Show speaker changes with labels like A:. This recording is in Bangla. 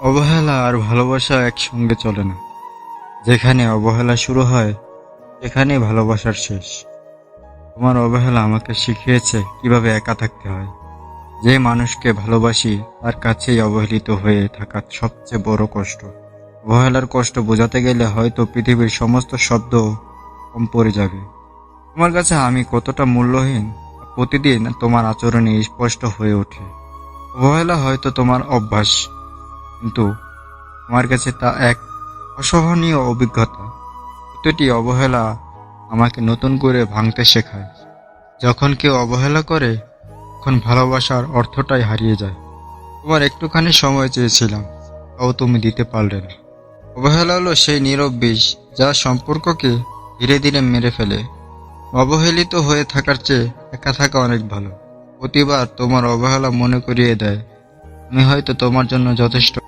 A: অবহেলা আর ভালোবাসা একসঙ্গে চলে না। যেখানে অবহেলা শুরু হয় সেখানেই ভালোবাসার শেষ। তোমার অবহেলা আমাকে শিখিয়েছে কিভাবে একা থাকতে হয়। যে মানুষকে ভালোবাসি তার কাছেই অবহেলিত হয়ে থাকা সবচেয়ে বড় কষ্ট। অবহেলার কষ্ট বোঝাতে গেলে হয়তো পৃথিবীর সমস্ত শব্দ কম পড়ে যাবে। তোমার কাছে আমি কতটা মূল্যহীন প্রতিদিন তোমার আচরণে স্পষ্ট হয়ে ওঠে। অবহেলা হয়তো তোমার অভ্যাস, কিন্তু আমার কাছে তা এক অসহনীয় অভিজ্ঞতা। প্রতিটি অবহেলা আমাকে নতুন করে ভাঙতে শেখায়। যখন কেউ অবহেলা করে তখন ভালোবাসার অর্থটাই হারিয়ে যায়। তোমার একটুখানি সময় চেয়েছিলাম, তাও তুমি দিতে পারলে না। অবহেলা হলো সেই নীরব বিষ যা সম্পর্ককে ধীরে ধীরে মেরে ফেলে। অবহেলিত হয়ে থাকার চেয়ে একা থাকা অনেক ভালো। প্রতিবার তোমার অবহেলা মনে করিয়ে দেয় আমি হয়তো তোমার জন্য যথেষ্ট